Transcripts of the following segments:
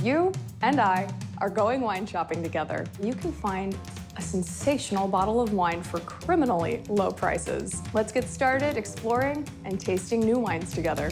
You and I are going wine shopping together. You can find a sensational bottle of wine for criminally low prices. Let's get started exploring and tasting new wines together.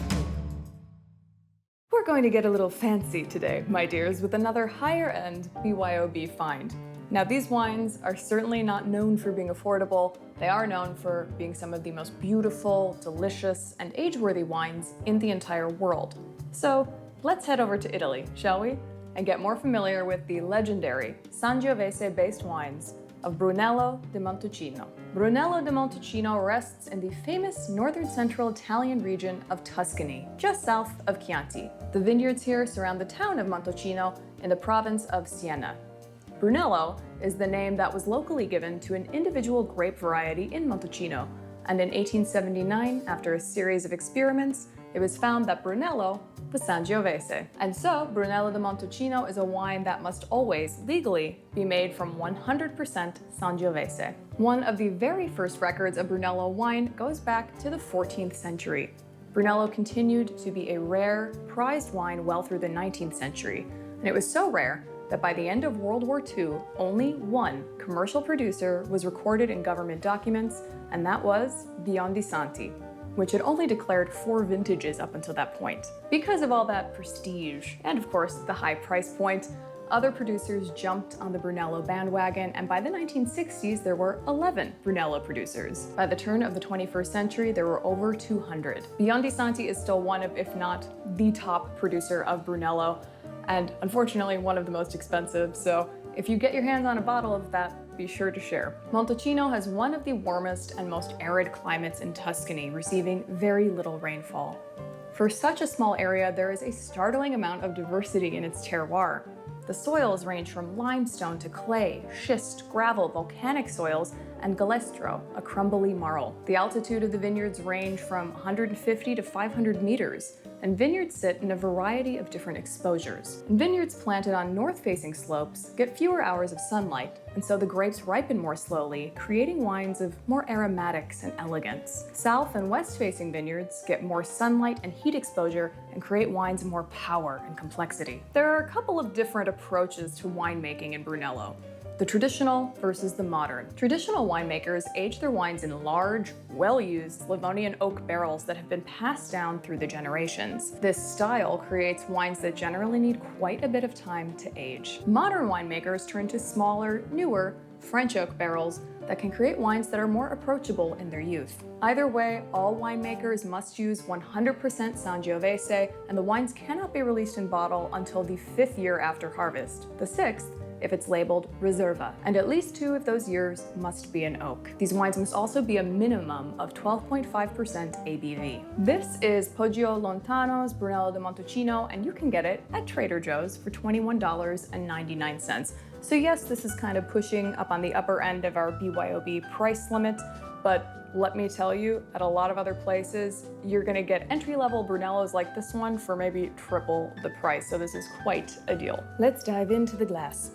We're going to get a little fancy today, my dears, with another higher-end BYOB find. Now, these wines are certainly not known for being affordable. They are known for being some of the most beautiful, delicious, and age-worthy wines in the entire world. So let's head over to Italy, shall we? And get more familiar with the legendary Sangiovese-based wines of Brunello di Montalcino. Brunello di Montalcino rests in the famous northern central Italian region of Tuscany, just south of Chianti. The vineyards here surround the town of Montalcino in the province of Siena. Brunello is the name that was locally given to an individual grape variety in Montalcino, and in 1879, after a series of experiments, it was found that Brunello was Sangiovese. And so, Brunello di Montalcino is a wine that must always, legally, be made from 100% Sangiovese. One of the very first records of Brunello wine goes back to the 14th century. Brunello continued to be a rare, prized wine well through the 19th century, and it was so rare that by the end of World War II, only one commercial producer was recorded in government documents, and that was BYOB Santi, which had only declared 4 vintages up until that point. Because of all that prestige, and of course the high price point, other producers jumped on the Brunello bandwagon, and by the 1960s there were 11 Brunello producers. By the turn of the 21st century, there were over 200. BYOB Santi is still one of, if not the top producer of Brunello, and unfortunately one of the most expensive, so if you get your hands on a bottle of that, be sure to share. Montalcino has one of the warmest and most arid climates in Tuscany, receiving very little rainfall. For such a small area, there is a startling amount of diversity in its terroir. The soils range from limestone to clay, schist, gravel, volcanic soils, and galestro, a crumbly marl. The altitude of the vineyards range from 150 to 500 meters, and vineyards sit in a variety of different exposures. And vineyards planted on north-facing slopes get fewer hours of sunlight, and so the grapes ripen more slowly, creating wines of more aromatics and elegance. South and west-facing vineyards get more sunlight and heat exposure and create wines of more power and complexity. There are a couple of different approaches to winemaking in Brunello: the traditional versus the modern. Traditional winemakers age their wines in large, well-used Livonian oak barrels that have been passed down through the generations. This style creates wines that generally need quite a bit of time to age. Modern winemakers turn to smaller, newer French oak barrels that can create wines that are more approachable in their youth. Either way, all winemakers must use 100% Sangiovese, and the wines cannot be released in bottle until the 5th year after harvest, the 6th if it's labeled Reserva, and at least 2 of those years must be in oak. These wines must also be a minimum of 12.5% ABV. This is Poggio Lontano's Brunello di Montalcino, and you can get it at Trader Joe's for $21.99. So yes, this is kind of pushing up on the upper end of our BYOB price limit, but let me tell you, at a lot of other places, you're gonna get entry-level Brunellos like this one for maybe triple the price, so this is quite a deal. Let's dive into the glass.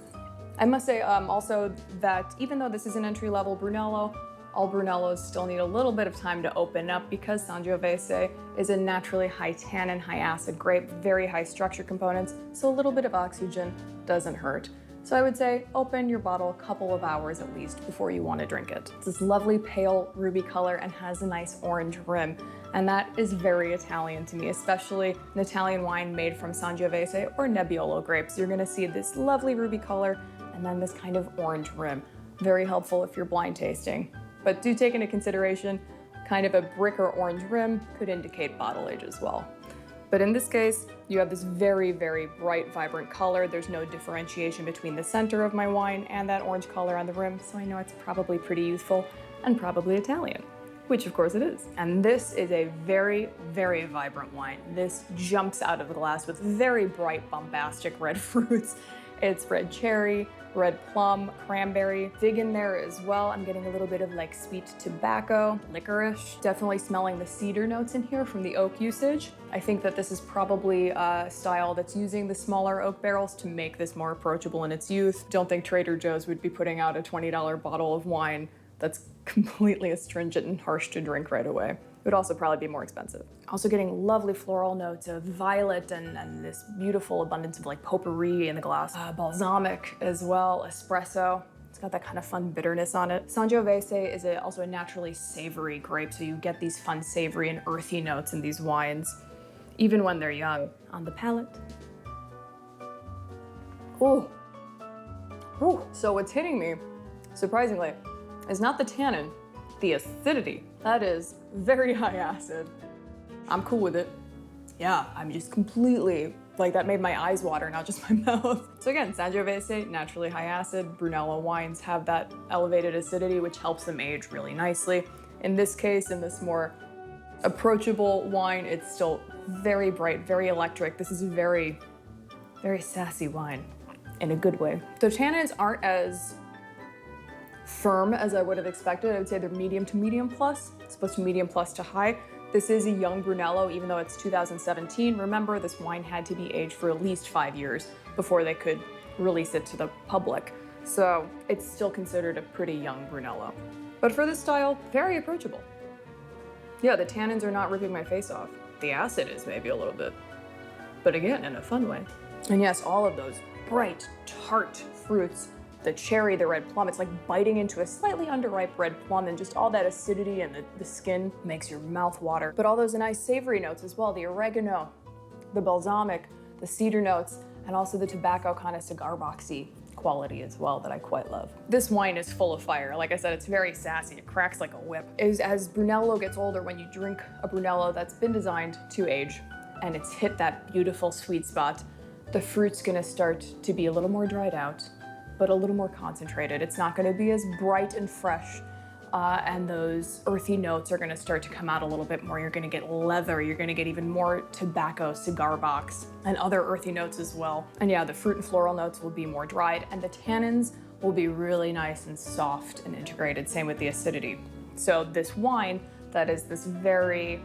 I must say also that even though this is an entry-level Brunello, all Brunellos still need a little bit of time to open up because Sangiovese is a naturally high tannin, high acid grape, very high structure components, so a little bit of oxygen doesn't hurt. So I would say open your bottle a couple of hours at least before you want to drink it. It's this lovely pale ruby color and has a nice orange rim, and that is very Italian to me, especially an Italian wine made from Sangiovese or Nebbiolo grapes. You're going to see this lovely ruby color and then this kind of orange rim. Very helpful if you're blind tasting. But do take into consideration, kind of a brick or orange rim could indicate bottle age as well. But in this case, you have this very, very bright, vibrant color. There's no differentiation between the center of my wine and that orange color on the rim, so I know it's probably pretty youthful and probably Italian, which of course it is. And this is a very, very vibrant wine. This jumps out of the glass with very bright, bombastic red fruits. It's red cherry, red plum, cranberry, fig in there as well. I'm getting a little bit of like sweet tobacco, licorice. Definitely smelling the cedar notes in here from the oak usage. I think that this is probably a style that's using the smaller oak barrels to make this more approachable in its youth. Don't think Trader Joe's would be putting out a $20 bottle of wine that's completely astringent and harsh to drink right away. would also probably be more expensive. Also getting lovely floral notes of violet and this beautiful abundance of like potpourri in the glass. Balsamic as well, espresso. It's got that kind of fun bitterness on it. Sangiovese is also a naturally savory grape, so you get these fun savory and earthy notes in these wines, even when they're young. On the palate. Ooh. Ooh. So what's hitting me, surprisingly, is not the tannin, the acidity. That is very high acid. I'm cool with it. Yeah, I'm just completely, like that made my eyes water, not just my mouth. So again, Sangiovese, naturally high acid. Brunello wines have that elevated acidity, which helps them age really nicely. In this case, in this more approachable wine, it's still very bright, very electric. This is a very, very sassy wine in a good way. So tannins aren't as firm as I would have expected. I would say they're medium to medium plus, as opposed to medium plus to high. This is a young Brunello, even though it's 2017. Remember, this wine had to be aged for at least 5 years before they could release it to the public. So it's still considered a pretty young Brunello. But for this style, very approachable. Yeah, the tannins are not ripping my face off. The acid is maybe a little bit, but again, in a fun way. And yes, all of those bright, tart fruits, the cherry, the red plum, it's like biting into a slightly underripe red plum, and just all that acidity and the skin makes your mouth water. But all those nice savory notes as well, the oregano, the balsamic, the cedar notes, and also the tobacco kind of cigar boxy quality as well that I quite love. This wine is full of fire. Like I said, it's very sassy. It cracks like a whip. As Brunello gets older, when you drink a Brunello that's been designed to age and it's hit that beautiful sweet spot, the fruit's gonna start to be a little more dried out, but a little more concentrated. It's not gonna be as bright and fresh, and those earthy notes are gonna start to come out a little bit more. You're gonna get leather, you're gonna get even more tobacco, cigar box, and other earthy notes as well. And yeah, the fruit and floral notes will be more dried, and the tannins will be really nice and soft and integrated, same with the acidity. So this wine that is this very,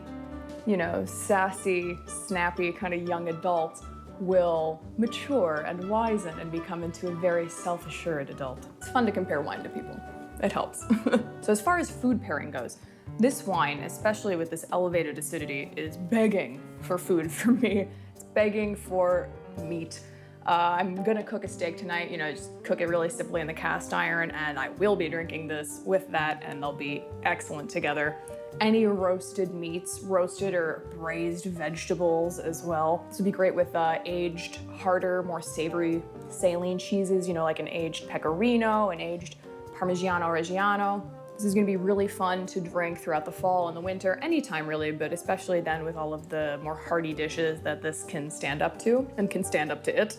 sassy, snappy, kind of young adult will mature and wisen and become into a very self-assured adult. It's fun to compare wine to people. It helps. So as far as food pairing goes, this wine, especially with this elevated acidity, is begging for food for me. It's begging for meat. I'm gonna cook a steak tonight, just cook it really simply in the cast iron, and I will be drinking this with that, and they'll be excellent together. Any roasted meats, roasted or braised vegetables as well. This would be great with aged, harder, more savory saline cheeses, like an aged pecorino, an aged Parmigiano Reggiano. This is gonna be really fun to drink throughout the fall and the winter, anytime really, but especially then with all of the more hearty dishes that this can stand up to and can stand up to it.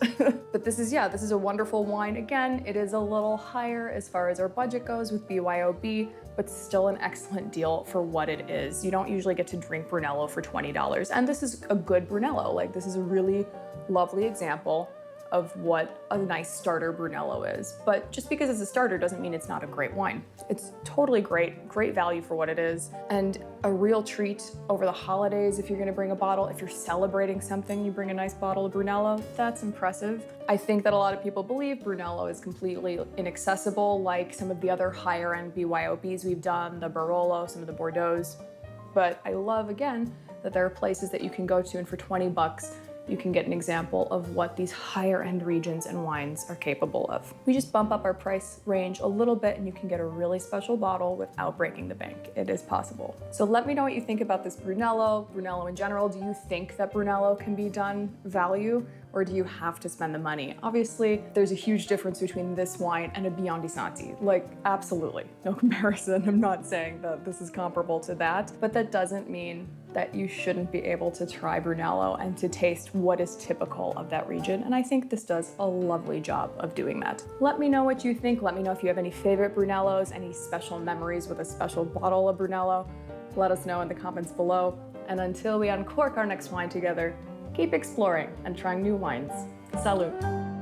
But this is a wonderful wine. Again, it is a little higher as far as our budget goes with BYOB, but still an excellent deal for what it is. You don't usually get to drink Brunello for $20, and this is a good Brunello. Like, this is a really lovely example of what a nice starter Brunello is. But just because it's a starter doesn't mean it's not a great wine. It's totally great value for what it is, and a real treat over the holidays if you're gonna bring a bottle. If you're celebrating something, you bring a nice bottle of Brunello, that's impressive. I think that a lot of people believe Brunello is completely inaccessible, like some of the other higher end BYOBs we've done, the Barolo, some of the Bordeaux's. But I love, again, that there are places that you can go to, and for 20 bucks, you can get an example of what these higher end regions and wines are capable of. We just bump up our price range a little bit and you can get a really special bottle without breaking the bank. It is possible. So let me know what you think about this Brunello in general. Do you think that Brunello can be done value, or do you have to spend the money? Obviously, there's a huge difference between this wine and a Biondi Santi. Like, absolutely, no comparison. I'm not saying that this is comparable to that, but that doesn't mean that you shouldn't be able to try Brunello and to taste what is typical of that region. And I think this does a lovely job of doing that. Let me know what you think. Let me know if you have any favorite Brunellos, any special memories with a special bottle of Brunello. Let us know in the comments below. And until we uncork our next wine together, keep exploring and trying new wines. Salud.